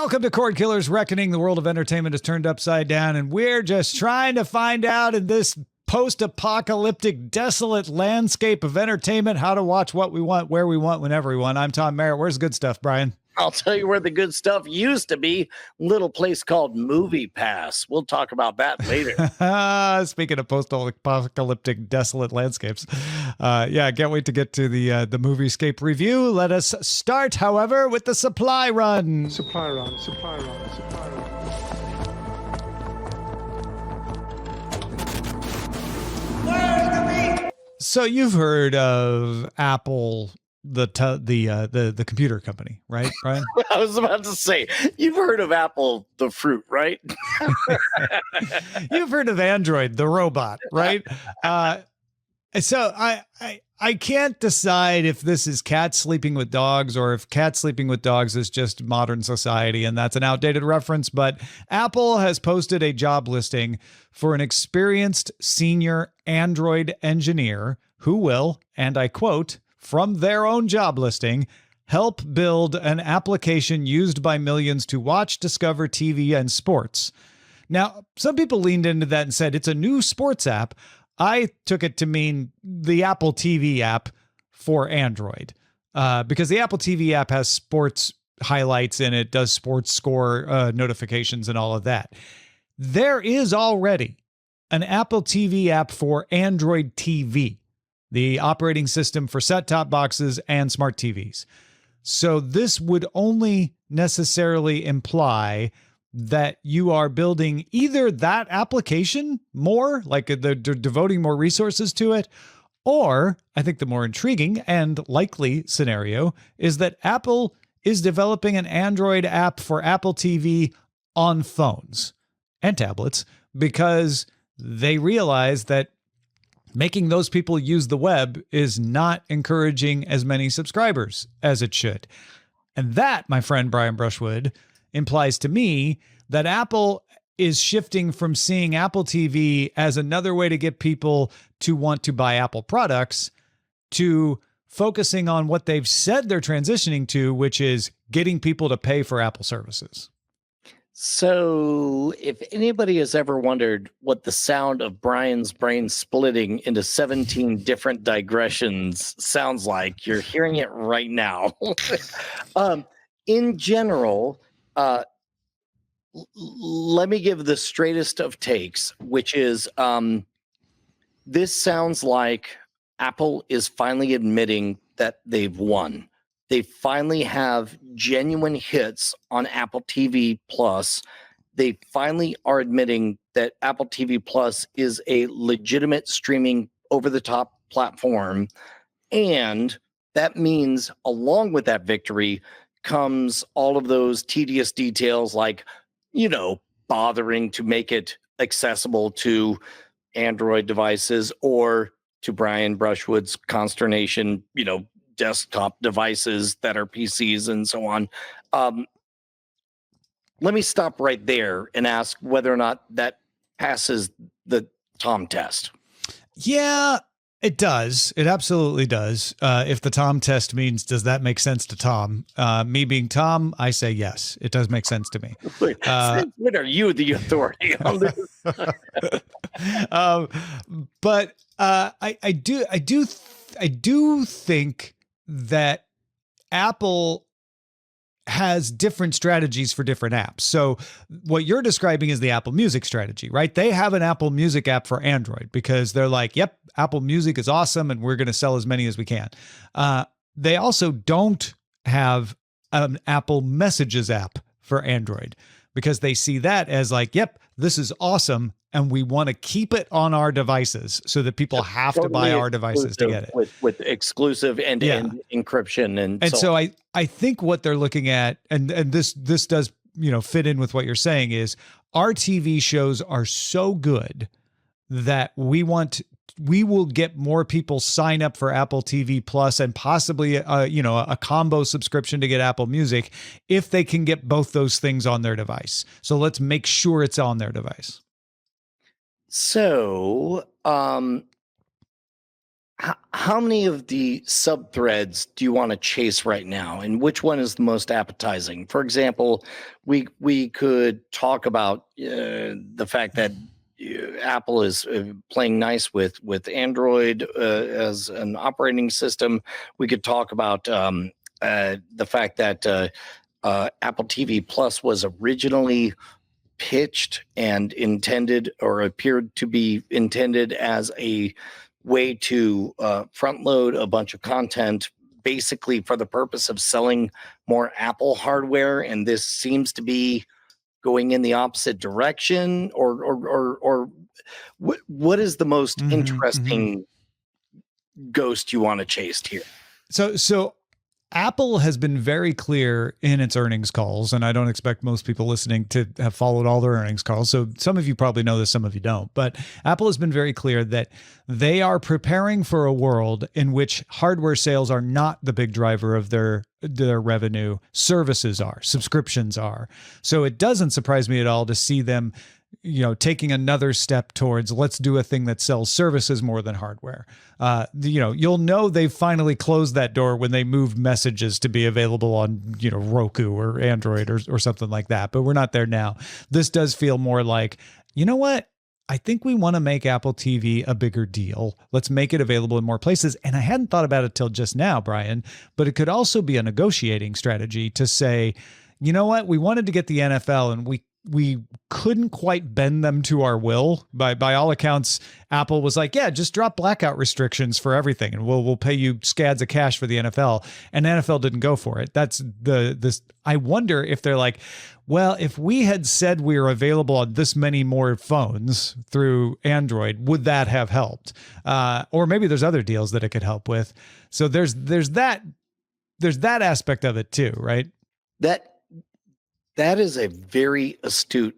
Welcome to Cordkillers Reckoning. The world of entertainment is turned upside down, and we're just trying to find out in this post-apocalyptic, desolate landscape of entertainment how to watch what we want, where we want, whenever we want. I'm Tom Merritt. Where's the good stuff, Brian? I'll tell you where the good stuff used to be. Little place called MoviePass. We'll talk about that later. Speaking of post-apocalyptic, desolate landscapes. Yeah, can't wait to get to the Moviescape review. Let us start, however, with the supply run. Supply run, supply run, supply run. So you've heard of Apple, the computer company, right, Brian? I was about to say, you've heard of Apple, the fruit, right? You've heard of Android, the robot, right? So I can't decide if this is cats sleeping with dogs or if cats sleeping with dogs is just modern society, and that's an outdated reference. But Apple has posted a job listing for an experienced senior Android engineer who will, and I quote, from their own job listing, help build an application used by millions to watch, discover TV, and sports. Now, some people leaned into that and said it's a new sports app. I took it to mean the Apple TV app for Android, because the Apple TV app has sports highlights in it, does sports score notifications and all of that. There is already an Apple TV app for Android TV, the operating system for set-top boxes and smart TVs. So this would only necessarily imply that you are building either that application more, like they're devoting more resources to it, or I think the more intriguing and likely scenario is that Apple is developing an Android app for Apple TV on phones and tablets because they realize that making those people use the web is not encouraging as many subscribers as it should. And that, my friend Brian Brushwood, implies to me that Apple is shifting from seeing Apple TV as another way to get people to want to buy Apple products to focusing on what they've said they're transitioning to, which is getting people to pay for Apple services. So if anybody has ever wondered what the sound of Brian's brain splitting into 17 different digressions sounds like, you're hearing it right now. In general, let me give the straightest of takes, which is this sounds like Apple is finally admitting that they've won. They finally have genuine hits on Apple TV Plus. They finally are admitting that Apple TV Plus is a legitimate streaming over-the-top platform. And that means along with that victory comes all of those tedious details like, you know, bothering to make it accessible to Android devices or, to Brian Brushwood's consternation, you know, desktop devices that are PCs and so on. Let me stop right there and ask whether or not that passes the Tom test. Yeah, it does. It absolutely does. If the Tom test means, does that make sense to Tom? Me being Tom, I say yes. It does make sense to me. When are you the authority on this? But I do think that Apple has different strategies for different apps. So what you're describing is the Apple Music strategy, right? They have an Apple Music app for Android because they're like, yep, Apple Music is awesome and we're going to sell as many as we can. They also don't have an Apple Messages app for Android because they see that as like, yep, this is awesome and we want to keep it on our devices so that people have to buy our devices to get it. With exclusive end-to-end encryption. And so I think what they're looking at, and this does, you know, fit in with what you're saying, is our TV shows are so good that we will get more people sign up for Apple TV Plus and possibly a combo subscription to get Apple Music if they can get both those things on their device. So let's make sure it's on their device. So how many of the sub threads do you want to chase right now, and which one is the most appetizing? For example, we could talk about the fact that Apple is playing nice with Android as an operating system. We could talk about the fact that Apple TV Plus was originally pitched and intended, or appeared to be intended, as a way to front load a bunch of content, basically for the purpose of selling more Apple hardware. And this seems to be going in the opposite direction. Or what is the most interesting ghost you want to chase here? So Apple has been very clear in its earnings calls, and I don't expect most people listening to have followed all their earnings calls. So some of you probably know this, some of you don't. But Apple has been very clear that they are preparing for a world in which hardware sales are not the big driver of their revenue. Services are, subscriptions are. So it doesn't surprise me at all to see them, taking another step towards, let's do a thing that sells services more than hardware. You'll know they've finally closed that door when they moved messages to be available on, Roku or Android or something like that. But we're not there now. This does feel more like, you know what? I think we want to make Apple TV a bigger deal. Let's make it available in more places. And I hadn't thought about it till just now, Brian, but it could also be a negotiating strategy to say, you know what? We wanted to get the NFL, and we couldn't quite bend them to our will. By all accounts, Apple was like, yeah, just drop blackout restrictions for everything, and we'll pay you scads of cash for the NFL. And the NFL didn't go for it. That's this. I wonder if they're like, well, if we had said we were available on this many more phones through Android, would that have helped? Or maybe there's other deals that it could help with. So there's that aspect of it too, right? That is a very astute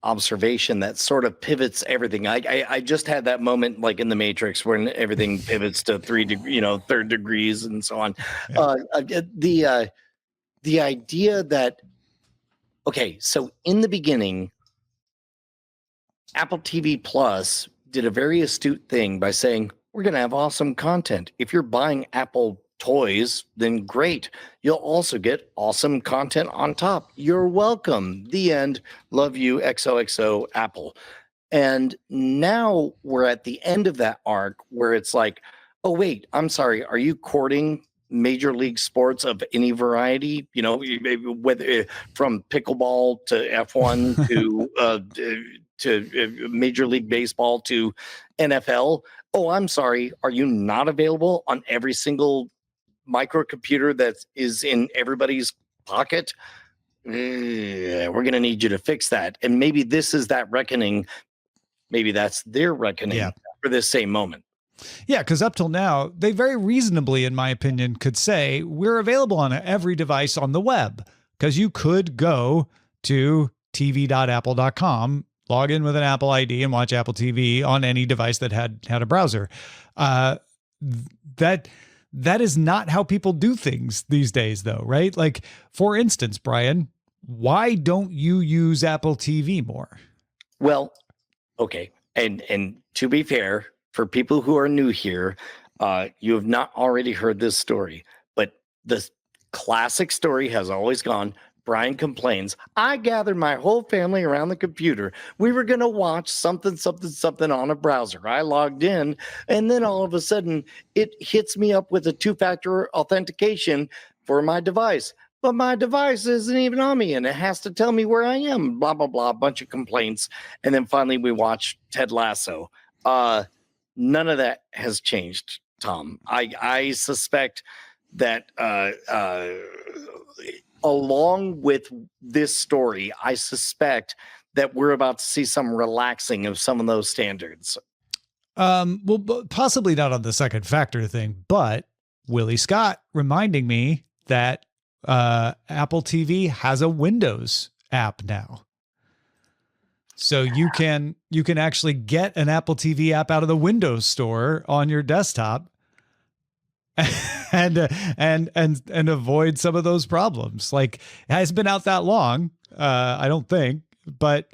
observation that sort of pivots everything. I just had that moment like in the Matrix when everything pivots to third degrees and so on. Yeah. The idea that, okay, so in the beginning, Apple TV Plus did a very astute thing by saying, we're going to have awesome content. If you're buying Apple toys, then great. You'll also get awesome content on top. You're welcome. The end. Love you. XOXO Apple. And now we're at the end of that arc where it's like, oh, wait, I'm sorry. Are you courting Major League sports of any variety? Whether from pickleball to F1 to Major League Baseball to NFL. Oh, I'm sorry. Are you not available on every single microcomputer that is in everybody's pocket? We're going to need you to fix that. And maybe this is that reckoning. Maybe that's their reckoning for this same moment. Yeah, because up till now, they very reasonably, in my opinion, could say we're available on every device on the web, because you could go to tv.apple.com, log in with an Apple ID, and watch Apple TV on any device that had a browser. That is not how people do things these days, though, right? Like, for instance, Brian, why don't you use Apple TV more? Well, okay. And to be fair, for people who are new here, you have not already heard this story, but the classic story has always gone, Brian complains, I gathered my whole family around the computer. We were going to watch something on a browser. I logged in, and then all of a sudden it hits me up with a two-factor authentication for my device. But my device isn't even on me, and it has to tell me where I am, blah, blah, blah, a bunch of complaints. And then finally we watch Ted Lasso. None of that has changed, Tom. I suspect that along with this story, I suspect that we're about to see some relaxing of some of those standards. Well, possibly not on the second factor thing, but Willie Scott reminding me that Apple TV has a Windows app now. So you can actually get an Apple TV app out of the Windows Store on your desktop and avoid some of those problems. Like, it hasn't been out that long, I don't think, but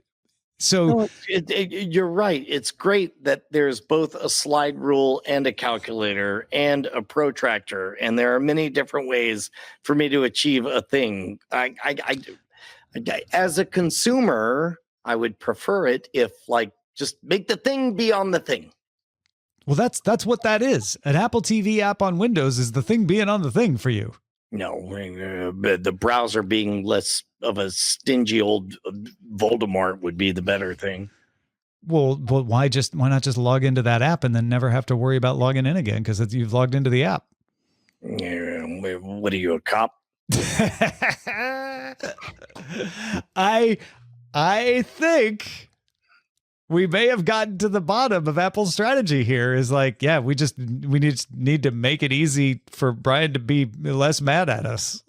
So No, you're right. It's great that there's both a slide rule and a calculator and a protractor, and there are many different ways for me to achieve a thing. As a consumer, I would prefer it if, like, just make the thing be on the thing. well, that's what that is. An Apple TV app on Windows is the thing being on the thing for you. No, the browser being less of a stingy old Voldemort would be the better thing. Well, why not just log into that app and then never have to worry about logging in again because you've logged into the app? What are you, a cop? I think we may have gotten to the bottom of Apple's strategy here. Is like, yeah, we need to make it easy for Brian to be less mad at us.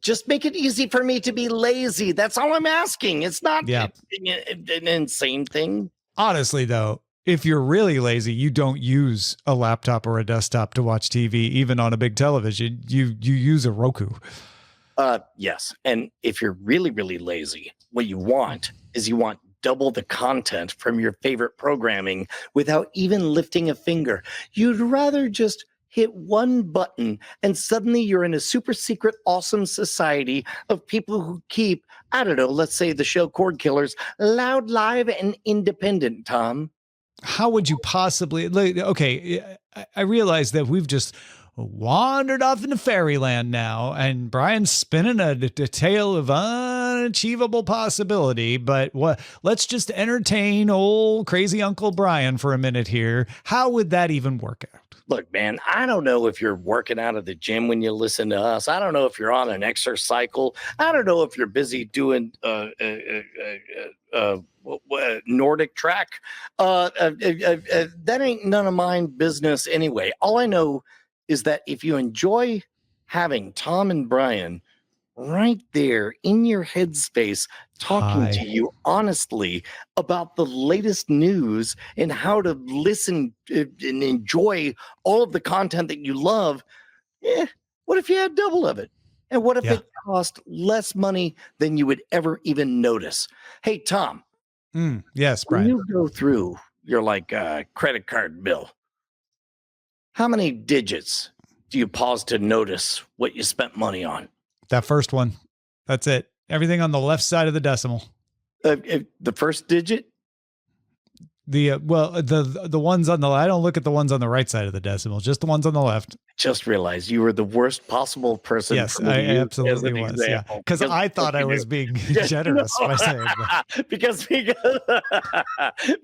Just make it easy for me to be lazy. That's all I'm asking. It's not an insane thing. Honestly, though, if you're really lazy, you don't use a laptop or a desktop to watch TV, even on a big television. You use a Roku. Yes. And if you're really, really lazy, what you want is double the content from your favorite programming without even lifting a finger. You'd rather just hit one button and suddenly you're in a super secret, awesome society of people who keep, I don't know, let's say the show Cordkillers, loud, live, and independent, Tom. How would you possibly, okay, I realize that we've just wandered off into fairyland now, and Brian's spinning a tale of unachievable possibility, but let's just entertain old crazy Uncle Brian for a minute here. How would that even work out? Look, man, I don't know if you're working out at the gym when you listen to us. I don't know if you're on an exercise cycle. I don't know if you're busy doing Nordic track. That ain't none of mine business anyway. All I know is that if you enjoy having Tom and Brian right there in your headspace talking to you honestly about the latest news and how to listen and enjoy all of the content that you love, what if you had double of it? And what if it cost less money than you would ever even notice? Hey, Tom. Yes, Brian. When you go through your credit card bill, how many digits do you pause to notice what you spent money on? That first one. That's it. Everything on the left side of the decimal. The first digit? The ones on the, I don't look at the ones on the right side of the decimal, just the ones on the left. Just realized you were the worst possible person. Yes, I absolutely was. Example. Yeah, because I thought I was being generous by saying that.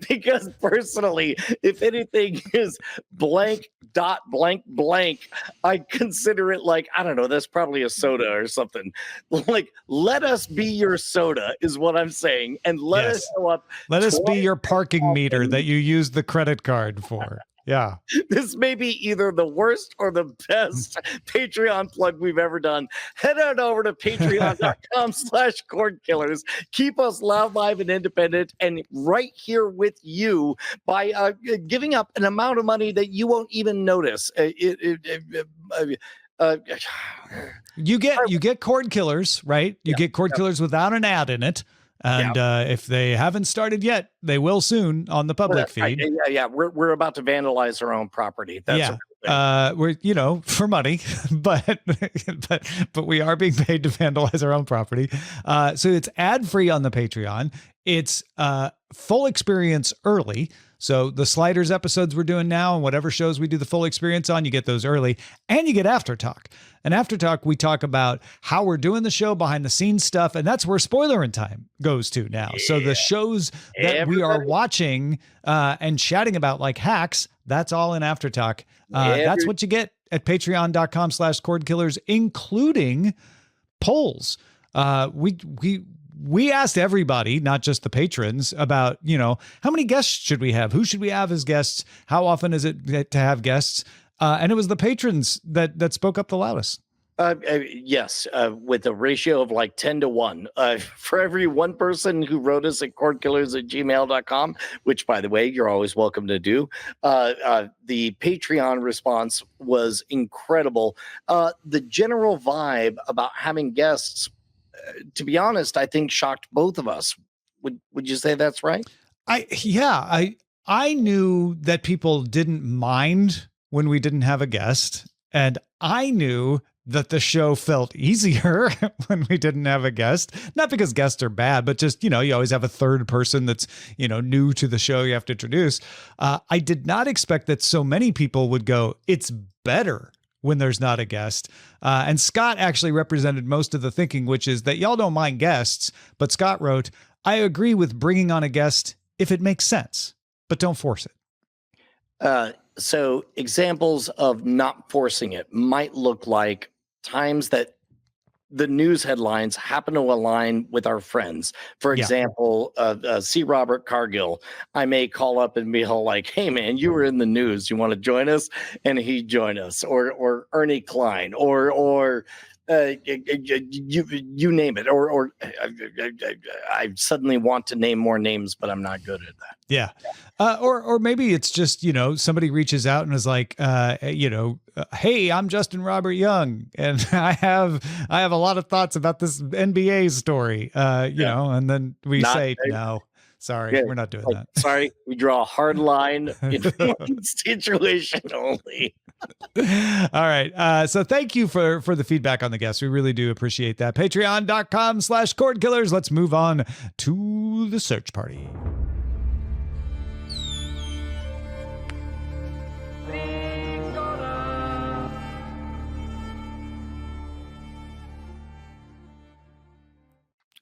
because personally, if anything is blank dot blank blank, I consider it like, I don't know, that's probably a soda or something. Like, let us be your soda is what I'm saying, and let us show up. Let us be your parking meter that you use the credit card for. Yeah. This may be either the worst or the best Patreon plug we've ever done. Head on over to patreon.com/Cordkillers. Keep us loud, live, and independent, and right here with you by giving up an amount of money that you won't even notice. You get Cordkillers, right? You get Cordkillers without an ad in it. And if they haven't started yet, they will soon on the public feed. We're about to vandalize our own property. That's we're for money, but we are being paid to vandalize our own property. So it's ad free on the Patreon. It's full experience early. So the Sliders episodes we're doing now and whatever shows we do the full experience on, you get those early, and you get After Talk. And After Talk, we talk about how we're doing the show, behind the scenes stuff, and that's where Spoiler in Time goes to now. Yeah. So the shows that we are watching and chatting about, like Hacks, that's all in After Talk. That's what you get at patreon.com/Cordkillers, including polls. We asked everybody, not just the patrons, about, how many guests should we have? Who should we have as guests? How often is it to have guests? And it was the patrons that spoke up the loudest. Yes, with a ratio of like 10-1. For every one person who wrote us at cordkillers@gmail.com, which, by the way, you're always welcome to do, the Patreon response was incredible. The general vibe about having guests, to be honest, I think shocked both of us. Would you say that's right? I knew that people didn't mind when we didn't have a guest, and I knew that the show felt easier when we didn't have a guest. Not because guests are bad, but just, you always have a third person that's, new to the show you have to introduce. I did not expect that so many people would go, it's better when there's not a guest. And Scott actually represented most of the thinking, which is that y'all don't mind guests, but Scott wrote, I agree with bringing on a guest if it makes sense, but don't force it. So examples of not forcing it might look like times that the news headlines happen to align with our friends. For example, C. Robert Cargill, I may call up and be all like, hey man, you were in the news. You want to join us? And he'd join us. Or Ernie Klein, or you name it. Or I suddenly want to name more names, but I'm not good at that. Yeah. Or maybe it's just, somebody reaches out and is like, hey, I'm Justin Robert Young, and I have a lot of thoughts about this NBA story, and then we say, no, sorry, we're not doing that. Sorry, we draw a hard line in one situation only. All right. So thank you for the feedback on the guests. We really do appreciate that. Patreon.com/Cordkillers. Let's move on to the search party.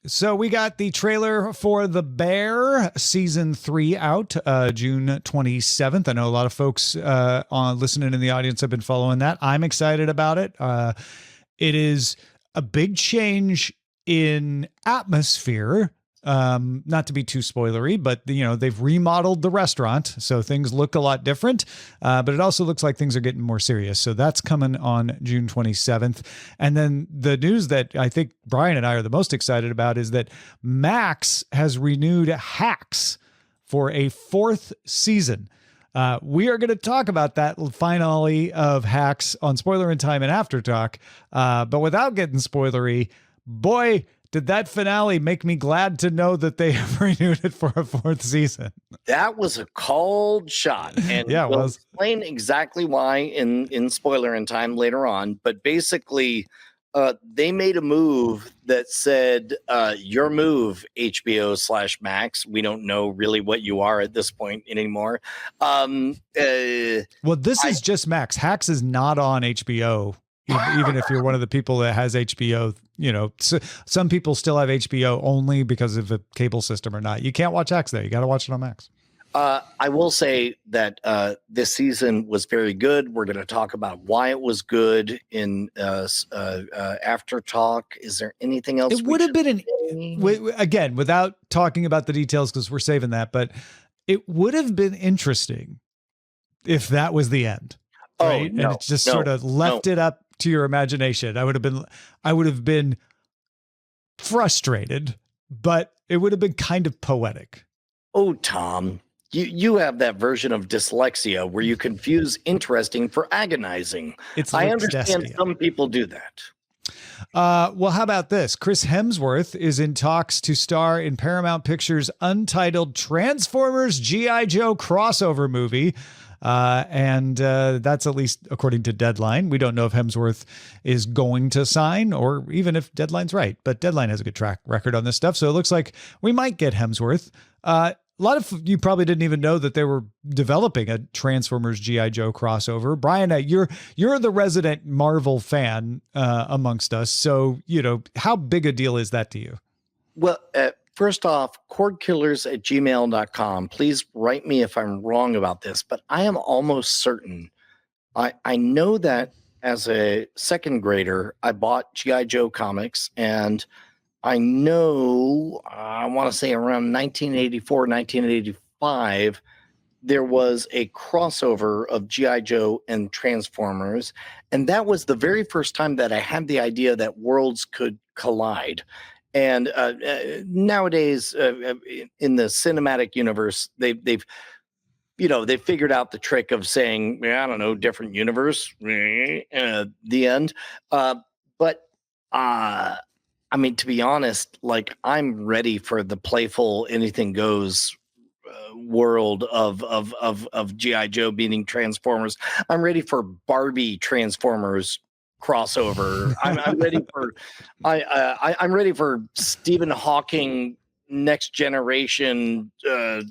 So we got the trailer for The Bear season 3 out June 27th. I know a lot of folks on listening in the audience have been following that. I'm excited about it. It is a big change in atmosphere. Not to be too spoilery, but they've remodeled the restaurant, so things look a lot different. But it also looks like things are getting more serious. So that's coming on June 27th. And then the news that I think Brian and I are the most excited about is that Max has renewed Hacks for a 4th season. We are going to talk about that finale of Hacks on Spoiler in Time and After Talk. But without getting spoilery, boy, did that finale make me glad to know that they have renewed it for a 4th season. That was a cold shot. And yeah, we'll explain exactly why in Spoiler in Time later on. But basically, they made a move that said, your move, HBO/Max. We don't know really what you are at this point anymore. Well, this is just Max. Hacks is not on HBO. Even if you're one of the people that has HBO, some people still have HBO only because of a cable system or not. You can't watch Hacks there. You got to watch it on Max. I will say that this season was very good. We're going to talk about why it was good in After Talk. Is there anything else? It would have been again, without talking about the details, because we're saving that, but it would have been interesting if that was the end. Right. Oh, no, and it just sort of left it up to your imagination. I would have been frustrated, but it would have been kind of poetic. Oh, Tom, you have that version of dyslexia where you confuse interesting for agonizing. I understand some people do that. Well, how about this? Chris Hemsworth is in talks to star in Paramount Pictures' untitled Transformers G.I. Joe crossover movie. And that's at least according to Deadline. We don't know if Hemsworth is going to sign or even if Deadline's right, but Deadline has a good track record on this stuff. So it looks like we might get Hemsworth. A lot of you probably didn't even know that they were developing a Transformers G.I. Joe crossover. Brian, you're the resident Marvel fan amongst us. So, how big a deal is that to you? Well, first off, cordkillers@gmail.com. Please write me if I'm wrong about this, but I am almost certain. I know that as a second grader, I bought G.I. Joe comics, and I know, I want to say around 1984, 1985, there was a crossover of G.I. Joe and Transformers, and that was the very first time that I had the idea that worlds could collide. And nowadays, in the cinematic universe, they've figured out the trick of saying, I don't know, different universe, the end. But I I mean, to be honest, like I'm ready for the playful anything goes world of GI Joe beating Transformers. I'm ready for Barbie Transformers crossover. I'm ready for I'm ready for Stephen Hawking next generation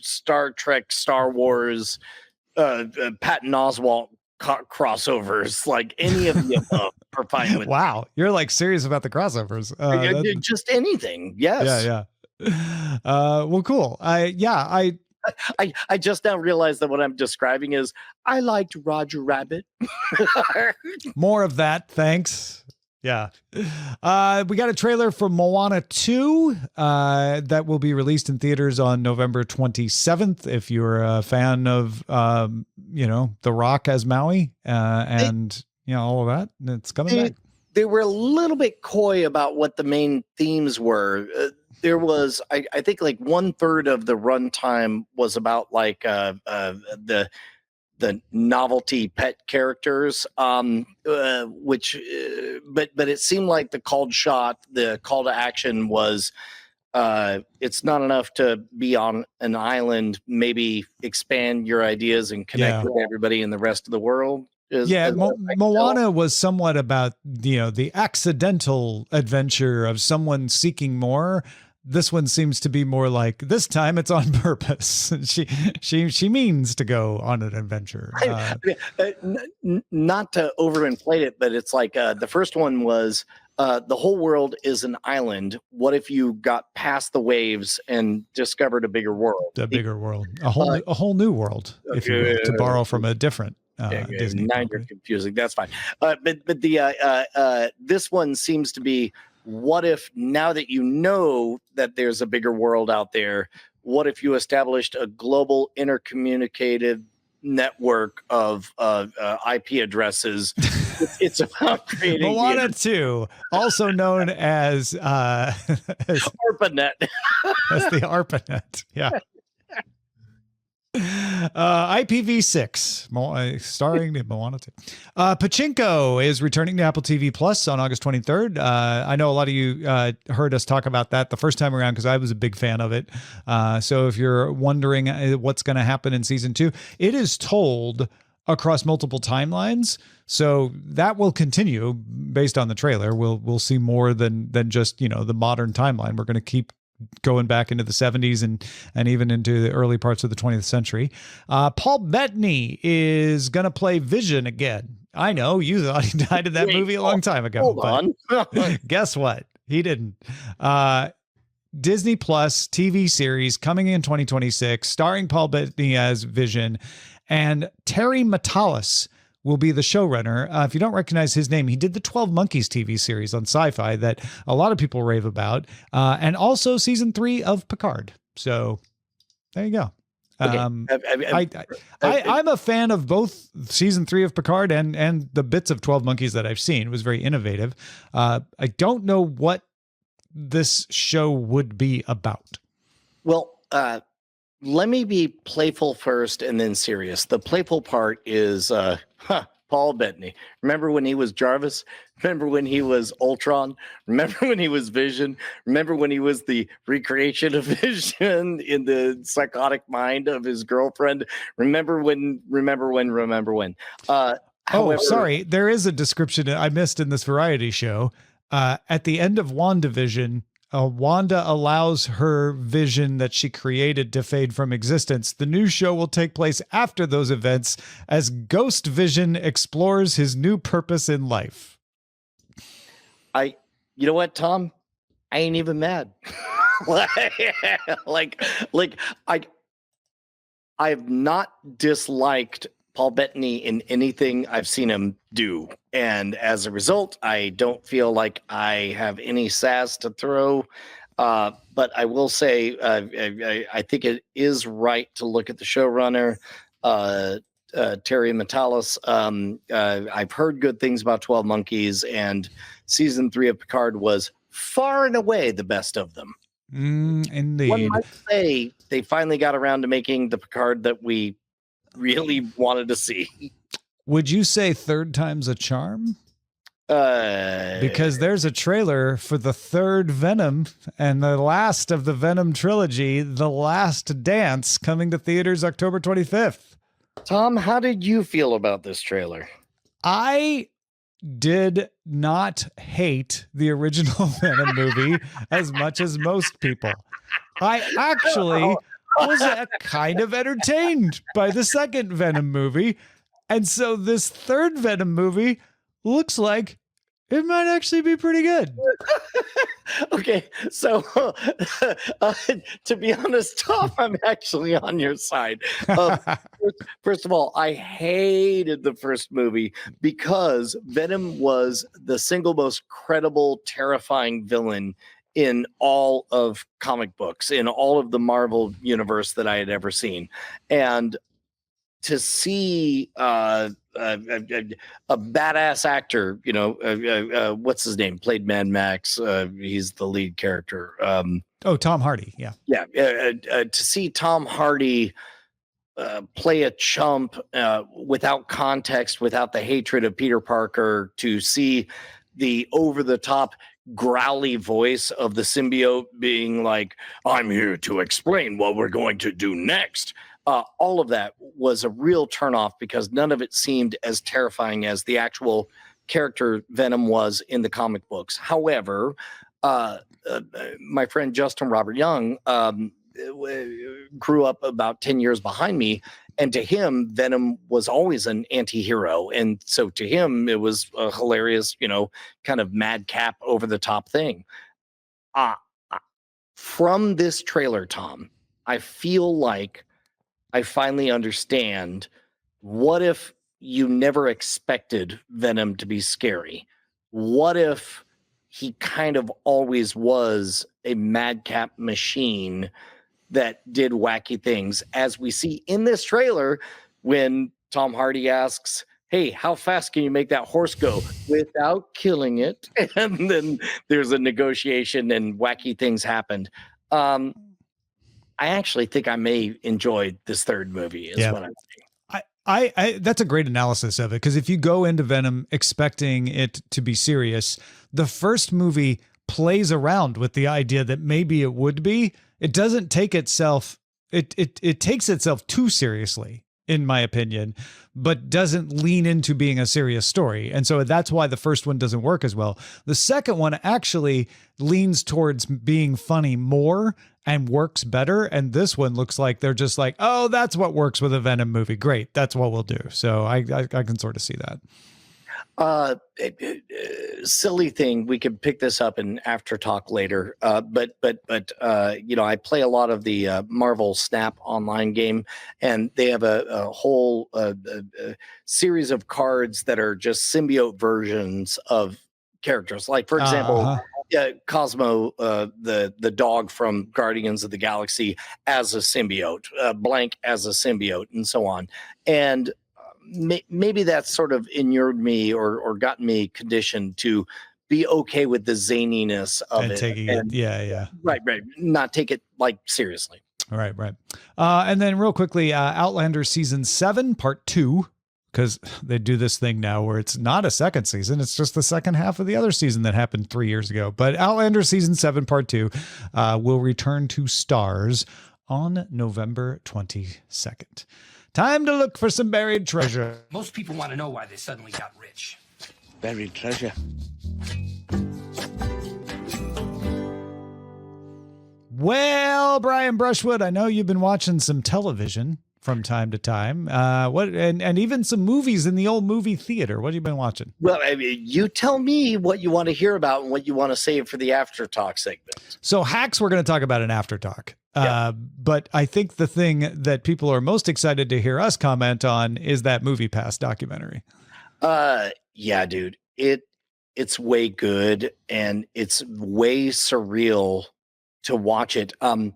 Star Trek, Star Wars, Patton Oswalt crossovers. Like any of the above are fine with. Wow, you're like serious about the crossovers. Just anything. Yes. Yeah. Well, cool. I just now realized that what I'm describing is I liked Roger Rabbit. More of that, thanks. Yeah. We got a trailer for Moana 2 that will be released in theaters on November 27th. If you're a fan of, The Rock as Maui and all of that, it's coming back. They were a little bit coy about what the main themes were. There was, I think, like 1/3 of the runtime was about like the novelty pet characters, which, but it seemed like the call to action was, it's not enough to be on an island. Maybe expand your ideas and connect with everybody in the rest of the world. Moana was somewhat about the accidental adventure of someone seeking more. This one seems to be more like this time it's on purpose. She means to go on an adventure. Not to overinflate it, but it's like the first one was the whole world is an island. What if you got past the waves and discovered a bigger world? A whole new world, if you will, to borrow from a different. Disney. Now you're confusing. That's fine. But the this one seems to be, what if now that you know that there's a bigger world out there, what if you established a global intercommunicated network of IP addresses? It's about creating Moana 2, also known as ARPANET. As the ARPANET. Yeah. IPv6, starring Moana 2. Pachinko is returning to Apple TV Plus on August 23rd. I know a lot of you heard us talk about that the first time around because I was a big fan of it. So if you're wondering what's going to happen in season 2, it is told across multiple timelines. So that will continue based on the trailer. We'll see more than just, the modern timeline. We're going to keep going back into the 70s and even into the early parts of the 20th century. Paul Bettany is going to play Vision again. I know you thought he died in that movie a long time ago. Hold on. Guess what? He didn't. Disney Plus TV series coming in 2026, starring Paul Bettany as Vision, and Terry Matalas will be the showrunner. If you don't recognize his name, he did the 12 Monkeys TV series on Sci-Fi that a lot of people rave about, and also season 3 of Picard. So there you go. Okay. I'm a fan of both season 3 of Picard and the bits of 12 Monkeys that I've seen. It was very innovative. I don't know what this show would be about. Well, let me be playful first and then serious. The playful part is Paul Bettany. Remember when he was Jarvis? Remember when he was Ultron? Remember when he was Vision? Remember when he was the recreation of Vision in the psychotic mind of his girlfriend? Remember when? Sorry. There is a description I missed in this variety show. At the end of WandaVision, Wanda allows her vision that she created to fade from existence. The new show will take place after those events as Ghost Vision explores his new purpose in life. You know what, Tom? I ain't even mad. I have not disliked Paul Bettany in anything I've seen him do. And as a result, I don't feel like I have any sass to throw. But I will say, I think it is right to look at the showrunner, Terry Matalas. I've heard good things about 12 Monkeys, and season 3 of Picard was far and away the best of them. Indeed. One might say they finally got around to making the Picard that we really wanted to see. Would you say third time's a charm? Because there's a trailer for the third Venom and the last of the Venom trilogy, The Last Dance, coming to theaters October 25th. Tom, how did you feel about this trailer? I did not hate the original Venom movie as much as most people. I actually was kind of entertained by the second Venom movie. And so this third Venom movie looks like it might actually be pretty good. Okay, so to be honest, Tom, I'm actually on your side. First of all, I hated the first movie because Venom was the single most credible, terrifying villain in all of comic books, in all of the Marvel universe that I had ever seen. And to see a badass actor, what's his name? Played Mad Max. He's the lead character. Tom Hardy. Yeah. Yeah. To see Tom Hardy play a chump without context, without the hatred of Peter Parker, to see the over-the-top growly voice of the symbiote being like, I'm here to explain what we're going to do next. All of that was a real turnoff because none of it seemed as terrifying as the actual character Venom was in the comic books. However, my friend Justin Robert Young grew up about 10 years behind me, and to him, Venom was always an anti-hero. And so to him, it was a hilarious, kind of madcap, over-the-top thing. From this trailer, Tom, I feel like I finally understand, what if you never expected Venom to be scary? What if he kind of always was a madcap machine that did wacky things, as we see in this trailer when Tom Hardy asks, hey, how fast can you make that horse go without killing it? And then there's a negotiation and wacky things happened. I actually think I may enjoy this third movie is what I'm saying. I that's a great analysis of it, because if you go into Venom expecting it to be serious, the first movie plays around with the idea that maybe it would be. It doesn't take itself, it takes itself too seriously, in my opinion, but doesn't lean into being a serious story. And so that's why the first one doesn't work as well. The second one actually leans towards being funny more and works better. And this one looks like they're just like, oh, that's what works with a Venom movie. Great. That's what we'll do. So I can sort of see that. Silly thing. We could pick this up in after talk later. But I play a lot of the Marvel Snap online game, and they have a whole series of cards that are just symbiote versions of characters. Like, for example, Cosmo, the dog from Guardians of the Galaxy, as a symbiote, Blank as a symbiote, and so on. And maybe that's sort of inured me or gotten me conditioned to be okay with the zaniness of and it. Taking it. Yeah. Right. Not take it like seriously. Right. And then real quickly, Outlander season 7, part 2, because they do this thing now where it's not a second season. It's just the second half of the other season that happened 3 years ago. But Outlander season 7, part 2 will return to Stars on November 22nd. Time to look for some buried treasure. Most people want to know why they suddenly got rich. Buried treasure. Well, Brian Brushwood, I know you've been watching some television from time to time. And even some movies in the old movie theater. What have you been watching? Well, I mean, you tell me what you want to hear about and what you want to save for the after talk segment. So Hacks, we're going to talk about an after talk. But I think the thing that people are most excited to hear us comment on is that MoviePass documentary. Yeah, dude, it's way good, and it's way surreal to watch it. I'm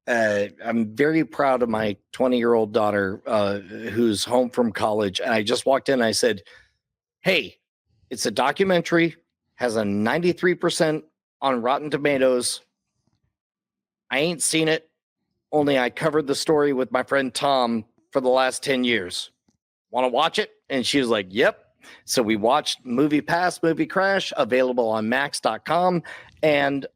very proud of my 20-year-old daughter, who's home from college. And I just walked in and I said, hey, it's a documentary, has a 93% on Rotten Tomatoes. I ain't seen it, only I covered the story with my friend Tom for the last 10 years. Want to watch it? And she was like, yep. So we watched MoviePass, Movie Crash, available on Max.com. And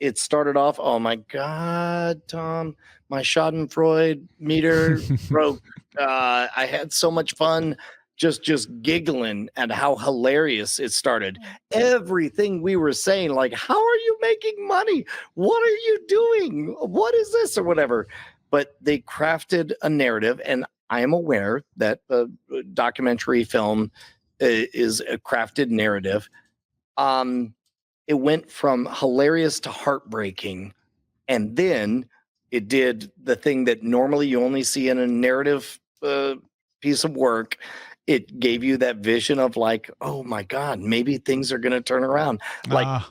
it started off, oh my God, Tom, my Schadenfreude meter broke. I had so much fun just giggling at how hilarious it started. Everything we were saying, like, how are you making money? What are you doing? What is this or whatever? But they crafted a narrative, and I am aware that a documentary film is a crafted narrative. It went from hilarious to heartbreaking, and then it did the thing that normally you only see in a narrative piece of work. It gave you that vision of like, oh my God, maybe things are going to turn around. Like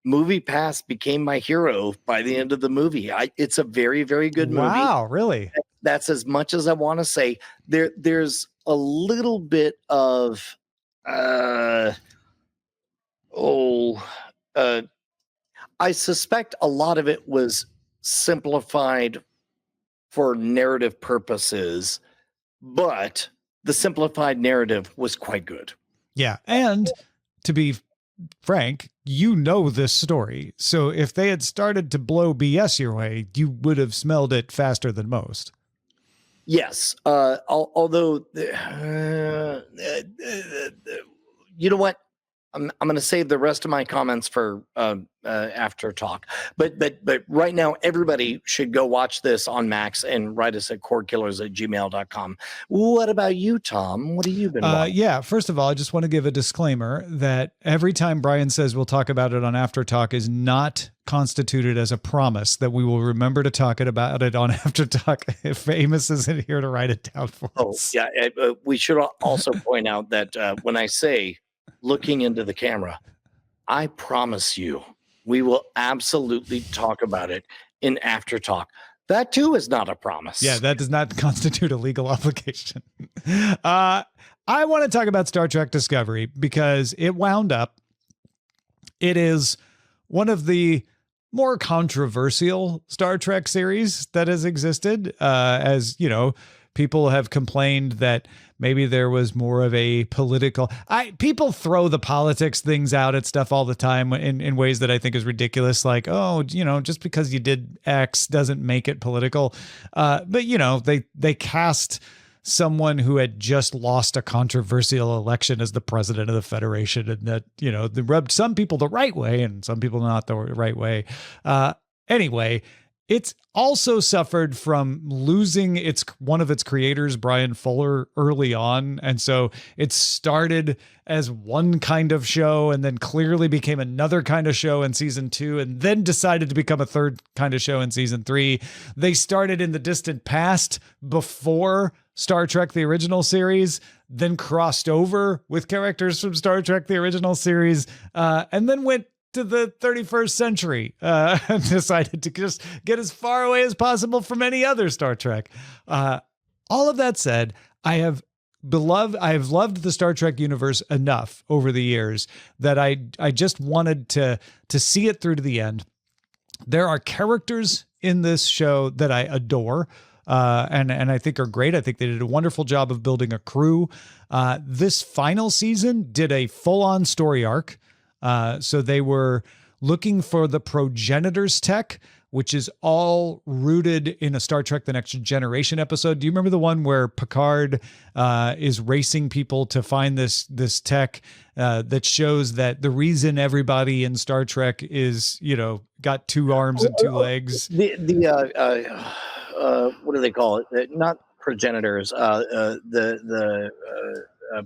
MoviePass became my hero by the end of the movie. It's a very, very good movie. Wow, really? That's as much as I want to say. There's a little bit of I suspect a lot of it was simplified for narrative purposes, but the simplified narrative was quite good. Yeah. And to be frank, you know this story. So if they had started to blow BS your way, you would have smelled it faster than most. Yes. Although, you know what? I'm going to save the rest of my comments for after talk. But right now, everybody should go watch this on Max and write us at cordkillers@gmail.com. What about you, Tom? What have you been watching? Yeah, first of all, I just want to give a disclaimer that every time Brian says we'll talk about it on After Talk is not constituted as a promise that we will remember to talk about it on After Talk if Amos isn't here to write it down for us. Yeah. We should also point out that when I say looking into the camera, I promise you, we will absolutely talk about it in After Talk. That too is not a promise. Yeah, that does not constitute a legal obligation. I want to talk about Star Trek Discovery because it wound up. It is one of the more controversial Star Trek series that has existed. As you know, people have complained that maybe there was more of a political. People throw the politics things out at stuff all the time in ways that I think is ridiculous. Like, oh, you know, just because you did X doesn't make it political. But you know, they cast someone who had just lost a controversial election as the president of the Federation, and that, you know, they rubbed some people the right way and some people not the right way. Anyway, it's also suffered from losing one of its creators, Brian Fuller, early on. And so it started as one kind of show and then clearly became another kind of show in season 2 and then decided to become a third kind of show in season 3. They started in the distant past before Star Trek, the original series, then crossed over with characters from Star Trek, the original series, and then went to the 31st century and decided to just get as far away as possible from any other Star Trek. All of that said, I have loved the Star Trek universe enough over the years that I just wanted to see it through to the end. There are characters in this show that I adore, and I think are great. I think they did a wonderful job of building a crew. This final season did a full-on story arc. So they were looking for the progenitors tech, which is all rooted in a Star Trek: The Next Generation episode. Do you remember the one where Picard is racing people to find this tech that shows that the reason everybody in Star Trek is, you know, got 2 arms and 2 legs? What do they call it? Not progenitors. The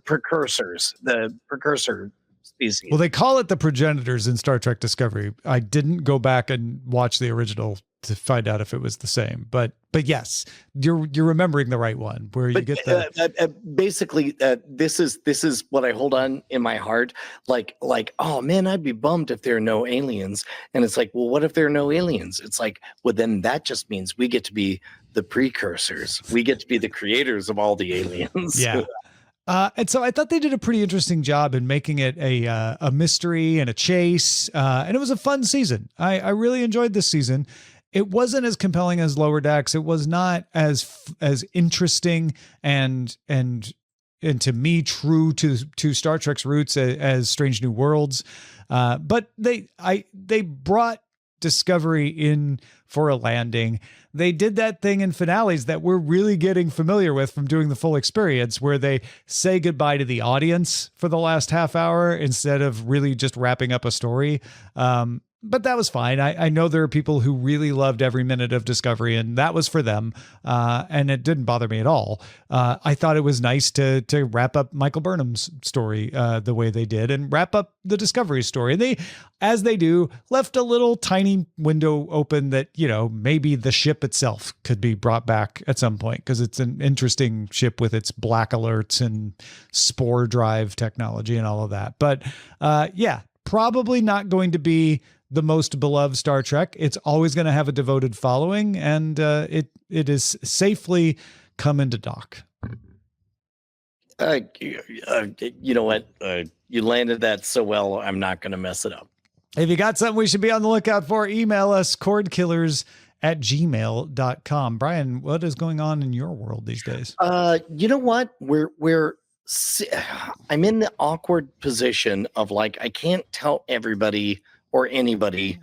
precursors. The precursor species. Well, they call it the progenitors in Star Trek Discovery. I didn't go back and watch the original to find out if it was the same, but yes, you're remembering the right one where you get the basically this is what I hold on in my heart. Like, oh man, I'd be bummed if there are no aliens. And it's like, well, what if there are no aliens? It's like, well, then that just means we get to be the precursors. We get to be the creators of all the aliens. Yeah. And so I thought they did a pretty interesting job in making it a mystery and a chase. And it was a fun season. I really enjoyed this season. It wasn't as compelling as Lower Decks. It was not as interesting and and to me true to Star Trek's roots as Strange New Worlds. But they brought Discovery in for a landing. They did that thing in finales that we're really getting familiar with from doing the full experience, where they say goodbye to the audience for the last half hour instead of really just wrapping up a story. But that was fine. I know there are people who really loved every minute of Discovery, and that was for them. And it didn't bother me at all. I thought it was nice to wrap up Michael Burnham's story the way they did and wrap up the Discovery story. And they, as they do, left a little tiny window open that, you know, maybe the ship itself could be brought back at some point, because it's an interesting ship with its black alerts and spore drive technology and all of that. But yeah, probably not going to be the most beloved Star Trek. It's always going to have a devoted following, and it is safely come into dock. You know what? You landed that so well, I'm not going to mess it up. If you got something we should be on the lookout for, email us cordkillers@gmail.com. Brian, what is going on in your world these days? You know what? I'm in the awkward position of, like, I can't tell everybody or anybody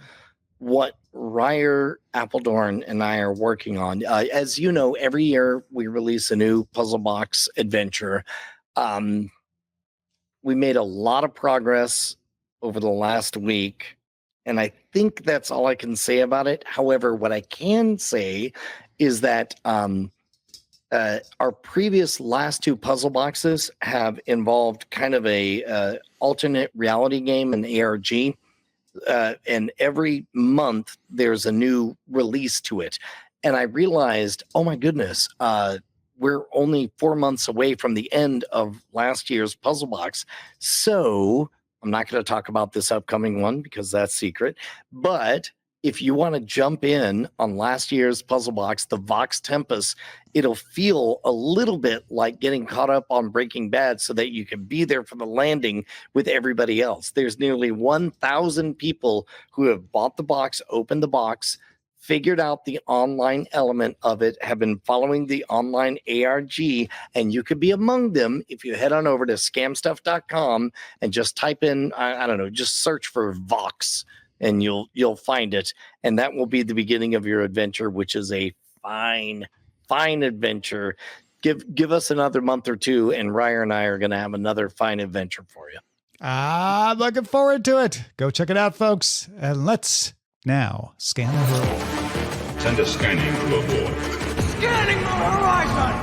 what Ryer Appledorn and I are working on. As you know, every year we release a new puzzle box adventure. We made a lot of progress over the last week, and I think that's all I can say about it. However, what I can say is that our previous last two puzzle boxes have involved kind of a alternate reality game, an ARG. And every month there's a new release to it. And I realized, oh my goodness, we're only 4 months away from the end of last year's puzzle box. So I'm not going to talk about this upcoming one because that's secret. But if you want to jump in on last year's puzzle box, the Vox Tempest, it'll feel a little bit like getting caught up on Breaking Bad so that you can be there for the landing with everybody else. There's nearly 1,000 people who have bought the box, opened the box, figured out the online element of it, have been following the online ARG, and you could be among them if you head on over to scamstuff.com and just type in, I don't know, just search for Vox, and you'll find it, and that will be the beginning of your adventure, which is a fine adventure. Give us another month or two, and Ryer and I are going to have another fine adventure for you. I'm looking forward to it. Go check it out, folks, and let's now scan the world. Send a scanning to aboard. Scanning the horizon!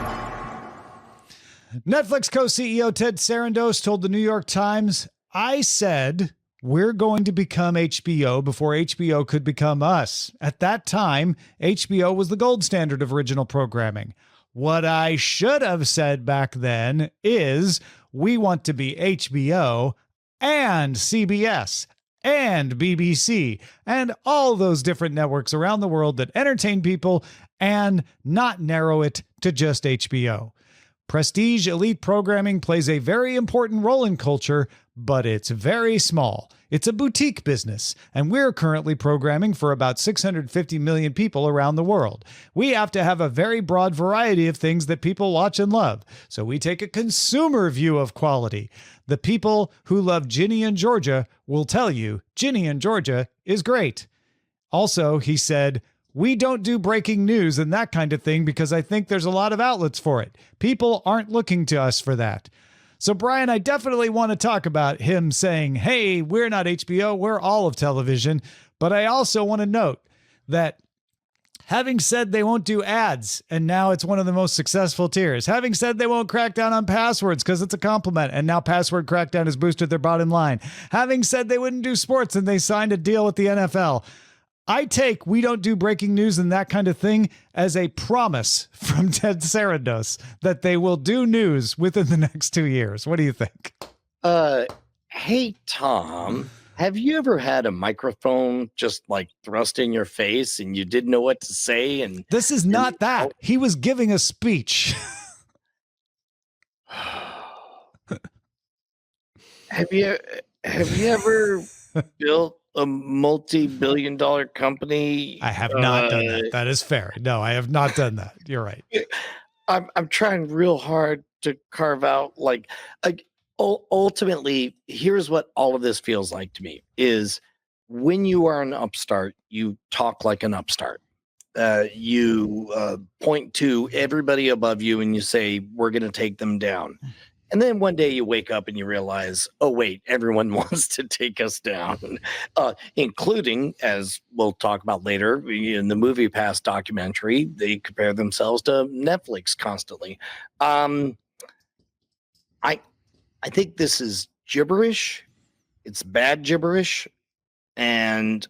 Netflix co-CEO Ted Sarandos told the New York Times, "I said we're going to become HBO before HBO could become us. At that time, HBO was the gold standard of original programming. What I should have said back then is we want to be HBO and CBS and BBC and all those different networks around the world that entertain people and not narrow it to just HBO. Prestige elite programming plays a very important role in culture, but it's very small. It's a boutique business, and we're currently programming for about 650 million people around the world. We have to have a very broad variety of things that people watch and love, so we take a consumer view of quality. The people who love Ginny and Georgia will tell you Ginny and Georgia is great." Also, he said, "We don't do breaking news and that kind of thing because I think there's a lot of outlets for it. People aren't looking to us for that." So, Brian, I definitely want to talk about him saying, hey, we're not HBO, we're all of television. But I also want to note that having said they won't do ads, and now it's one of the most successful tiers, having said they won't crack down on passwords because it's a compliment, and now password crackdown has boosted their bottom line, having said they wouldn't do sports and they signed a deal with the NFL, I take we don't do breaking news and that kind of thing as a promise from Ted Sarandos that they will do news within the next 2 years. What do you think? Hey, Tom, have you ever had a microphone just like thrust in your face and you didn't know what to say? And this is not that. He was giving a speech. Have you ever built a multi-billion-dollar company? I have not done that. That is fair. No, I have not done that. You're right. I'm trying real hard to carve out ultimately, here's what all of this feels like to me is when you are an upstart, you talk like an upstart. You point to everybody above you and you say, we're going to take them down. And then one day you wake up and you realize, oh, wait, everyone wants to take us down, including, as we'll talk about later, in the MoviePass documentary, they compare themselves to Netflix constantly. I think this is gibberish. It's bad gibberish. And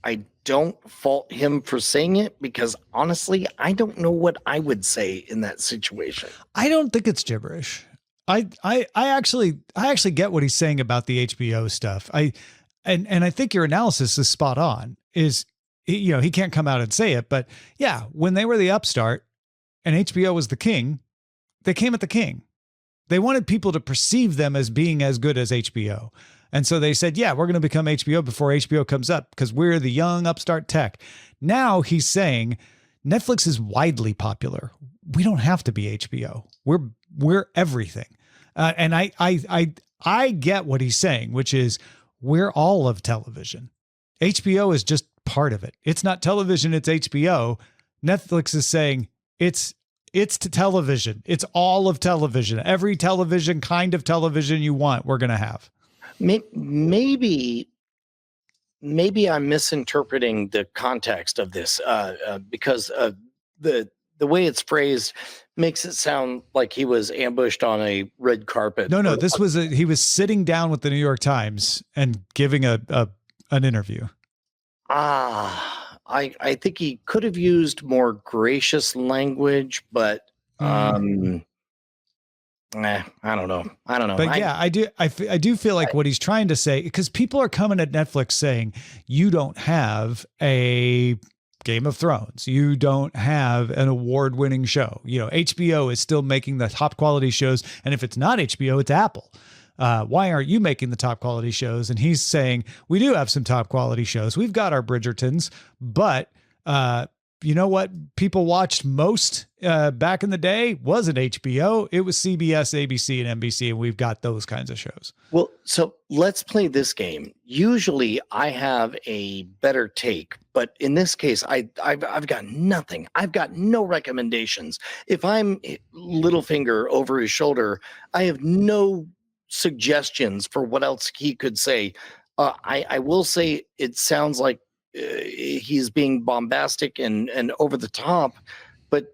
I don't fault him for saying it because honestly, I don't know what I would say in that situation. I don't think it's gibberish. I actually get what he's saying about the HBO stuff. And I think your analysis is spot on. He can't come out and say it, but yeah, when they were the upstart and HBO was the king, they came at the king. They wanted people to perceive them as being as good as HBO. And so they said, yeah, we're going to become HBO before HBO comes up because we're the young upstart tech. Now he's saying Netflix is widely popular. We don't have to be HBO. We're everything. And I get what he's saying, which is we're all of television. HBO is just part of it. It's not television, it's HBO. Netflix is saying it's to television. It's all of television. Every television, kind of television you want, we're going to have. Maybe I'm misinterpreting the context of this because the way it's phrased makes it sound like he was ambushed on a red carpet. No, he was sitting down with the New York Times and giving an interview. I think he could have used more gracious language, but I don't know. But yeah, I do feel like what he's trying to say, because people are coming at Netflix saying you don't have a Game of Thrones. You don't have an award-winning show. HBO is still making the top quality shows. And if it's not HBO, it's Apple. Why aren't you making the top quality shows? And he's saying, we do have some top quality shows. We've got our Bridgertons, but you know what people watched most back in the day wasn't HBO. It was CBS, ABC, and NBC, and we've got those kinds of shows. Well, so let's play this game. Usually I have a better take, but in this case, I've got nothing. I've got no recommendations. If I'm Littlefinger over his shoulder, I have no suggestions for what else he could say. I will say it sounds like he's being bombastic and over the top, but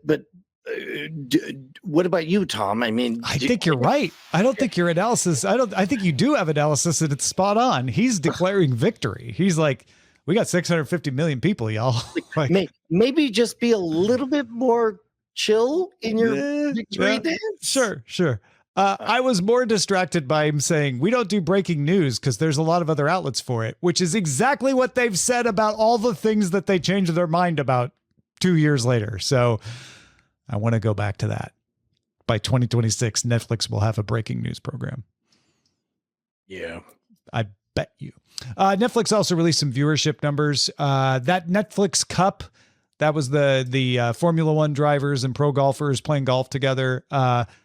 what about you, Tom? I mean, I think you're right. I don't think your analysis, I think you do have analysis and it's spot on. He's declaring victory. He's like, we got 650 million people, y'all. Maybe just be a little bit more chill in your victory dance. Sure. I was more distracted by him saying, we don't do breaking news because there's a lot of other outlets for it, which is exactly what they've said about all the things that they changed their mind about 2 years later. So I want to go back to that. By 2026, Netflix will have a breaking news program. Yeah. I bet you. Netflix also released some viewership numbers. That Netflix Cup, that was the Formula One drivers and pro golfers playing golf together.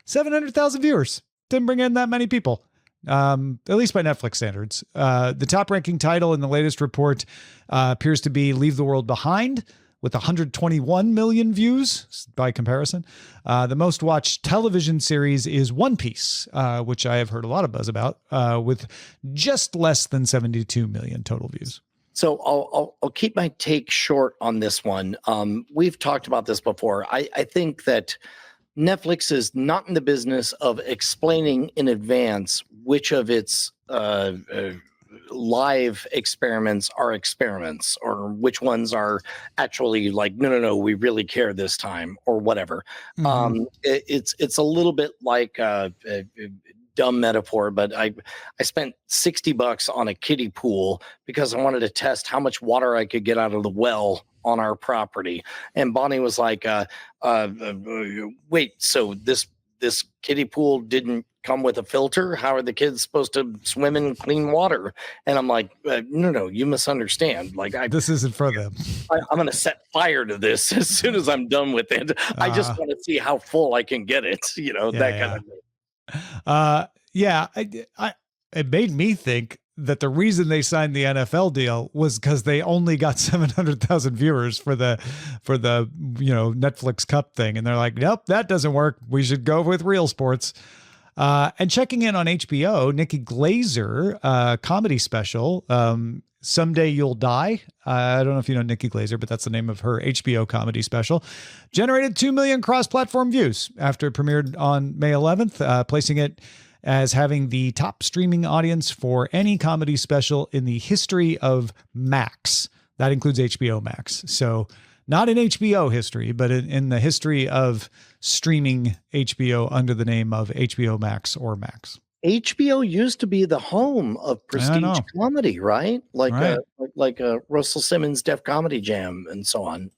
700,000 viewers. Didn't bring in that many people, at least by Netflix standards. The top ranking title in the latest report appears to be Leave the World Behind, with 121 million views by comparison. The most watched television series is One Piece, which I have heard a lot of buzz about, with just less than 72 million total views. So I'll keep my take short on this one. We've talked about this before. I think that Netflix is not in the business of explaining in advance which of its live experiments are experiments, or which ones are actually like, no, we really care this time, or whatever. Mm-hmm. It's a little bit like a dumb metaphor, but I spent $60 on a kiddie pool because I wanted to test how much water I could get out of the well on our property. And Bonnie was like, wait, so this kiddie pool didn't come with a filter? How are the kids supposed to swim in clean water? And I'm like, no, you misunderstand. Like, this isn't for them. I'm going to set fire to this as soon as I'm done with it. I just want to see how full I can get it. That kind of thing. It made me think that the reason they signed the NFL deal was because they only got 700,000 viewers for the Netflix Cup thing, and they're like, nope, that doesn't work. We should go with real sports. And checking in on HBO, Nikki Glazer comedy special, Someday You'll Die. I don't know if you know Nikki Glazer, but that's the name of her HBO comedy special. Generated 2 million cross-platform views after it premiered on May 11th, placing it as having the top streaming audience for any comedy special in the history of Max. That includes HBO Max. So not in HBO history, but in the history of streaming HBO under the name of HBO Max or Max. HBO used to be the home of prestige comedy, right? Like Russell Simmons' Def Comedy Jam and so on.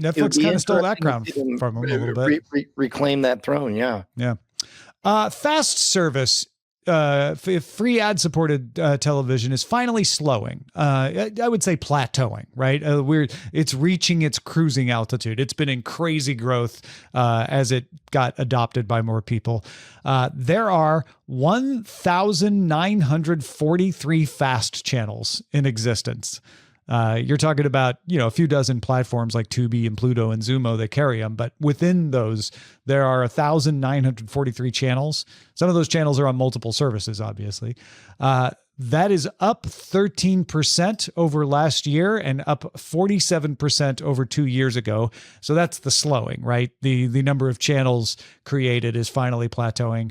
Netflix kind of stole that crown from him a little bit. Reclaim that throne, yeah. Yeah. Fast service, free ad-supported television is finally slowing. I would say plateauing, right? It's reaching its cruising altitude. It's been in crazy growth as it got adopted by more people. There are 1,943 fast channels in existence. You're talking about, a few dozen platforms like Tubi and Pluto and Zumo that carry them. But within those, there are 1,943 channels. Some of those channels are on multiple services, obviously. That is up 13% over last year and up 47% over 2 years ago. So that's the slowing, right? The number of channels created is finally plateauing.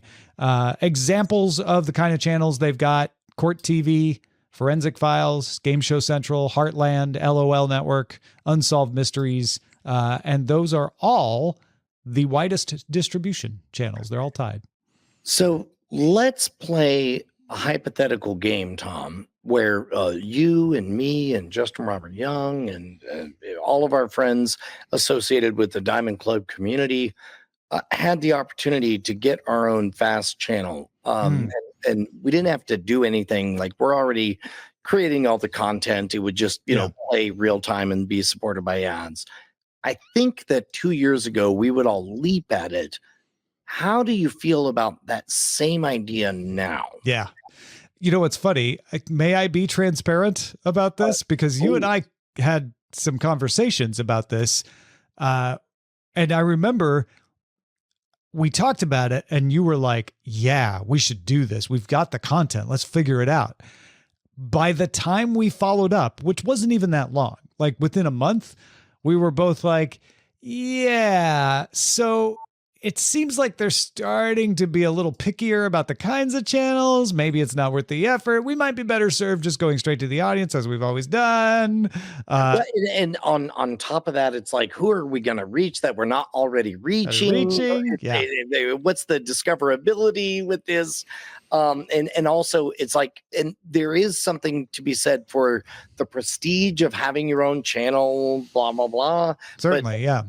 Examples of the kind of channels they've got: Court TV, Forensic Files, Game Show Central, Heartland, LOL Network, Unsolved Mysteries, and those are all the widest distribution channels. They're all tied. So let's play a hypothetical game, Tom, where you and me and Justin Robert Young and all of our friends associated with the Diamond Club community had the opportunity to get our own fast channel. And we didn't have to do anything. Like, we're already creating all the content. It would just, play real time and be supported by ads. I think that 2 years ago, we would all leap at it. How do you feel about that same idea now? Yeah. What's funny? May I be transparent about this? Because you and I had some conversations about this. And I remember we talked about it and you were like, yeah, we should do this. We've got the content. Let's figure it out. By the time we followed up, which wasn't even that long, like within a month, we were both like, yeah, so it seems like they're starting to be a little pickier about the kinds of channels. Maybe it's not worth the effort. We might be better served just going straight to the audience, as we've always done. And on top of that, it's like, who are we going to reach that we're not already reaching? Yeah. What's the discoverability with this? And also, it's like, and there is something to be said for the prestige of having your own channel, blah, blah, blah. Certainly, yeah.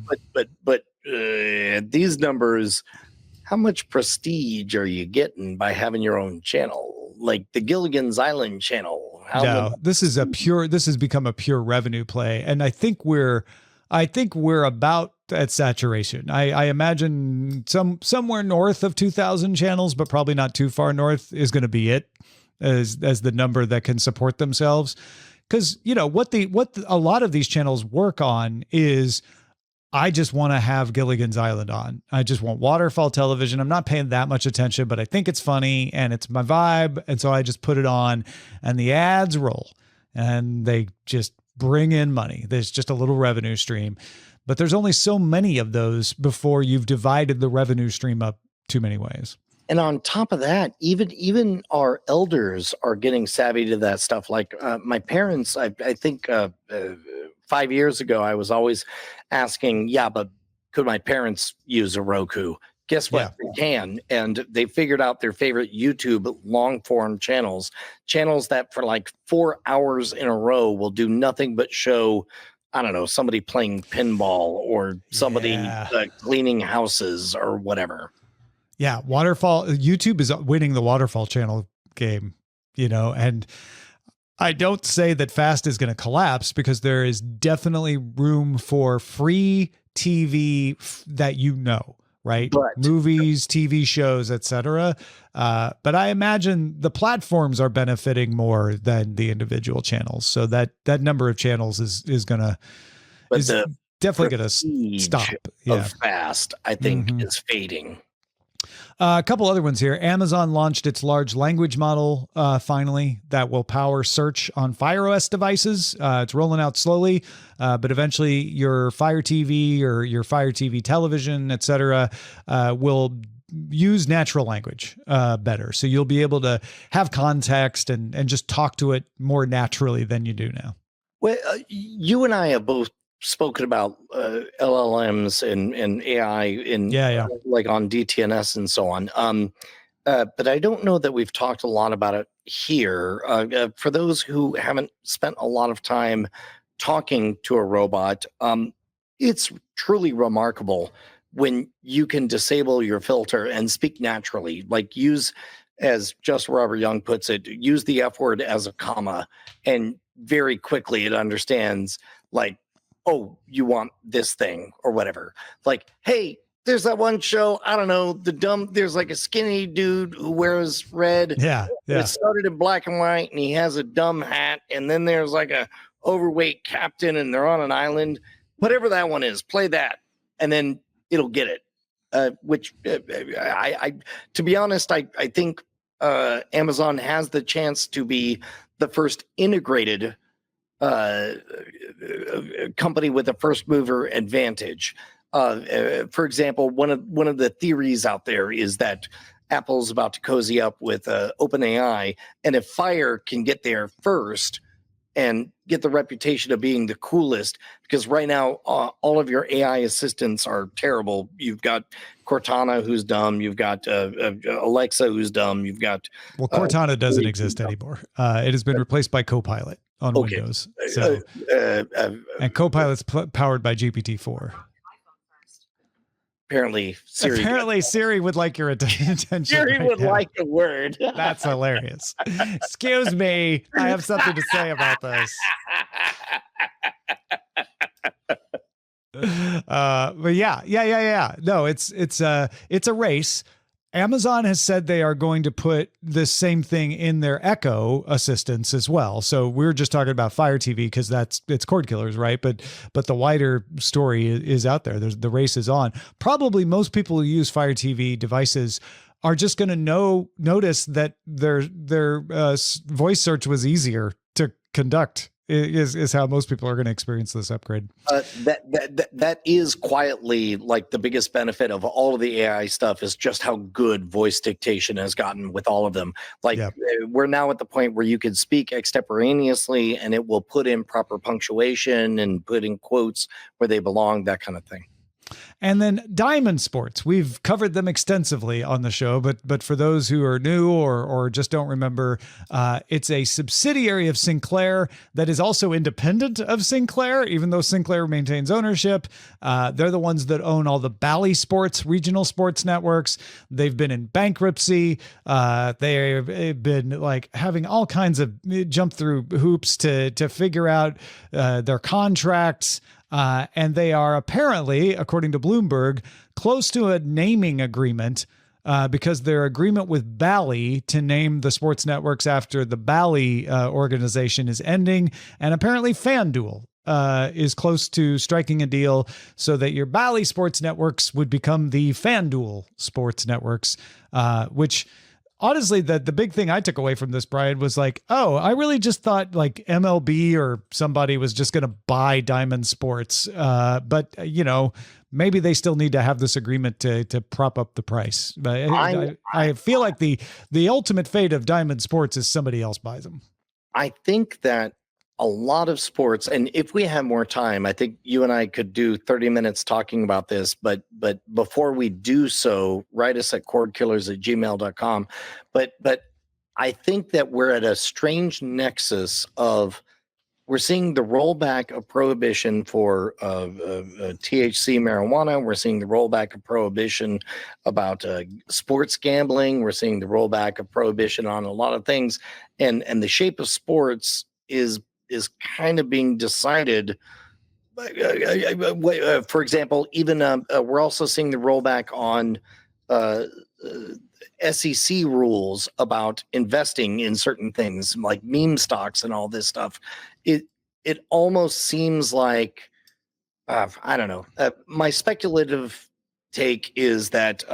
But these numbers, how much prestige are you getting by having your own channel, like the Gilligan's Island channel? This has become a pure revenue play, and I think we're about at saturation. I imagine somewhere north of 2,000 channels, but probably not too far north is going to be it as the number that can support themselves. Because what a lot of these channels work on is, I just want to have Gilligan's Island on. I just want waterfall television. I'm not paying that much attention, but I think it's funny and it's my vibe. And so I just put it on and the ads roll and they just bring in money. There's just a little revenue stream, but there's only so many of those before you've divided the revenue stream up too many ways. And on top of that, even our elders are getting savvy to that stuff. Like my parents, I think 5 years ago, I was always asking, but could my parents use a Roku? Guess what? Yeah. They can. And they figured out their favorite YouTube long form channels that for like 4 hours in a row will do nothing but show, I don't know, somebody playing pinball or somebody cleaning houses or whatever. Yeah, waterfall. YouTube is winning the waterfall channel game, and I don't say that FAST is going to collapse, because there is definitely room for free TV that right? But Movies, TV shows, etc. But I imagine the platforms are benefiting more than the individual channels. So that number of channels is definitely going to stop. Of FAST, I think, Mhm. is fading. A couple other ones here. Amazon launched its large language model finally that will power search on Fire OS devices. It's rolling out slowly, but eventually your Fire TV or your Fire TV television, etc., will use natural language better. So you'll be able to have context and just talk to it more naturally than you do now. Well, you and I have both spoken about LLMs and AI in like on DTNS and so on. But I don't know that we've talked a lot about it here. For those who haven't spent a lot of time talking to a robot, it's truly remarkable when you can disable your filter and speak naturally, like use, as Just Robert Young puts it, use the F word as a comma, and very quickly it understands, like, oh, you want this thing or whatever. Like, hey, there's that one show, I don't know, there's like a skinny dude who wears red. Yeah. It started in black and white and he has a dumb hat. And then there's like a overweight captain and they're on an island. Whatever that one is, play that. And then it'll get it. Which I to be honest, I think Amazon has the chance to be the first integrated company with a first mover advantage. For example, one of the theories out there is that Apple's about to cozy up with OpenAI, and if Fire can get there first and get the reputation of being the coolest, because right now all of your AI assistants are terrible. You've got Cortana, who's dumb. You've got Alexa, who's dumb. You've got Cortana doesn't exist anymore. It has been replaced by Copilot on Windows. So, and Copilot's powered by GPT-4. Apparently, Siri would like your attention. Siri would like a word. That's hilarious. Excuse me, I have something to say about this. But yeah. No, it's a race. Amazon has said they are going to put the same thing in their Echo assistants as well. So we're just talking about Fire TV because it's Cordkillers, right? But the wider story is out there. The race is on. Probably most people who use Fire TV devices are just going to notice that their voice search was easier to conduct. Is how most people are going to experience this upgrade. That is quietly like the biggest benefit of all of the AI stuff is just how good voice dictation has gotten with all of them. Like we're now at the point where you can speak extemporaneously and it will put in proper punctuation and put in quotes where they belong, that kind of thing. And then Diamond Sports, we've covered them extensively on the show, but for those who are new or just don't remember, it's a subsidiary of Sinclair that is also independent of Sinclair, even though Sinclair maintains ownership. They're the ones that own all the Bally Sports regional sports networks. They've been in bankruptcy. They've been like having all kinds of jump through hoops to figure out their contracts. And they are apparently, according to Bloomberg, close to a naming agreement because their agreement with Bally to name the sports networks after the Bally organization is ending. And apparently FanDuel is close to striking a deal so that your Bally sports networks would become the FanDuel sports networks, which... Honestly, the big thing I took away from this, Brian, was like, oh, I really just thought like MLB or somebody was just going to buy Diamond Sports. But, maybe they still need to have this agreement to prop up the price. I feel like the ultimate fate of Diamond Sports is somebody else buys them. I think that a lot of sports, and if we had more time, I think you and I could do 30 minutes talking about this, but before we do so, write us at cordkillers@gmail.com. But I think that we're at a strange nexus of We're seeing the rollback of prohibition for THC marijuana. We're seeing the rollback of prohibition about sports gambling. We're seeing the rollback of prohibition on a lot of things, and the shape of sports is kind of being decided. For example, even we're also seeing the rollback on SEC rules about investing in certain things like meme stocks and all this stuff. It almost seems like I don't know. My speculative take is that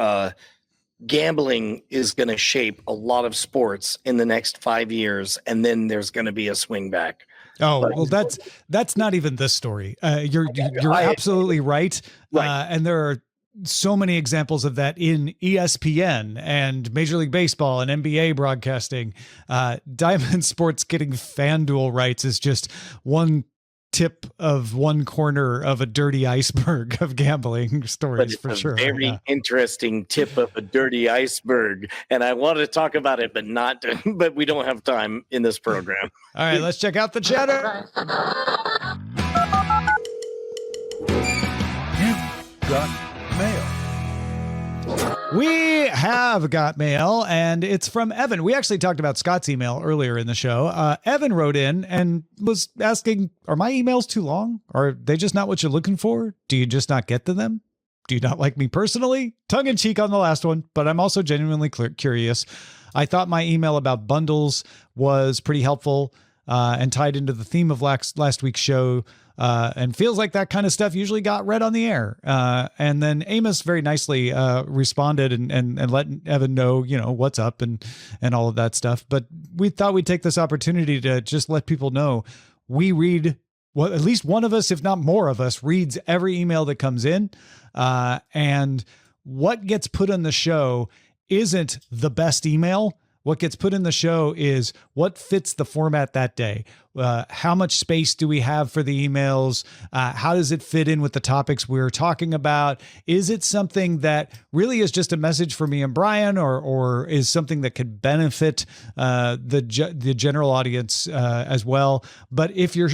gambling is going to shape a lot of sports in the next 5 years, and then there's going to be a swing back. Oh, well, that's not even this story. You're absolutely right. And there are so many examples of that in ESPN and Major League Baseball and NBA broadcasting. Diamond Sports getting FanDuel rights is just one tip of one corner of a dirty iceberg of gambling stories, for sure. Very interesting tip of a dirty iceberg, and I wanted to talk about it, but we don't have time in this program. All right, let's check out the chatter. You've got mail. We have got mail, and it's from Evan. We actually talked about Scott's email earlier in the show. Evan wrote in and was asking, are my emails too long? Are they just not what you're looking for? Do you just not get to them? Do you not like me personally? Tongue in cheek on the last one, but I'm also genuinely curious. I thought my email about bundles was pretty helpful and tied into the theme of last week's show. And feels like that kind of stuff usually got read on the air. And then Amos very nicely responded and let Evan know, what's up and all of that stuff. But we thought we'd take this opportunity to just let people know we read, well, at least one of us, if not more of us, reads every email that comes in. And what gets put on the show isn't the best email. What gets put in the show is what fits the format that day. How much space do we have for the emails? How does it fit in with the topics we're talking about? Is it something that really is just a message for me and Brian, or is something that could benefit the general audience as well? But if your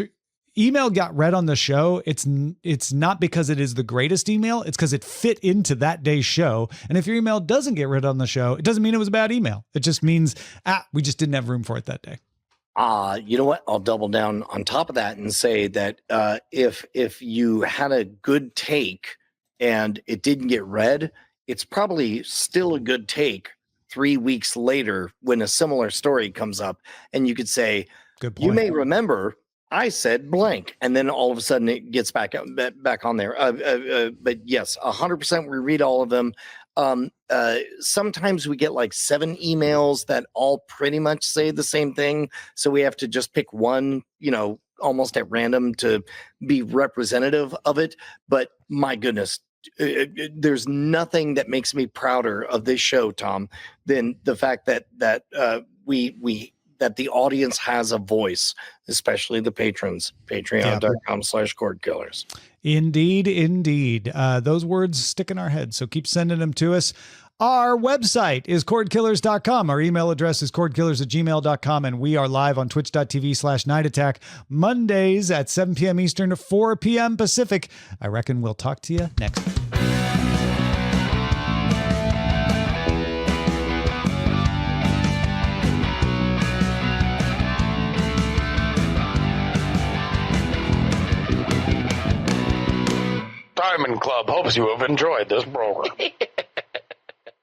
email got read on the show, it's not because it is the greatest email. It's because it fit into that day's show. And if your email doesn't get read on the show, it doesn't mean it was a bad email. It just means, we just didn't have room for it that day. You know what? I'll double down on top of that and say that if you had a good take and it didn't get read, it's probably still a good take 3 weeks later when a similar story comes up, and you could say, good point. You may remember I said blank, and then all of a sudden it gets back on there. But yes, 100%. We read all of them. Sometimes we get like 7 emails that all pretty much say the same thing, so we have to just pick one, almost at random to be representative of it. But my goodness, there's nothing that makes me prouder of this show, Tom, than the fact that that the audience has a voice, especially the patrons. Patreon.com/Cordkillers. Indeed. Those words stick in our heads, so keep sending them to us. Our website is cordkillers.com. Our email address is cordkillers@gmail.com, and we are live on twitch.tv/Night Attack Mondays at 7 p.m. Eastern to 4 p.m. Pacific. I reckon we'll talk to you next week. Diamond Club hopes you have enjoyed this program.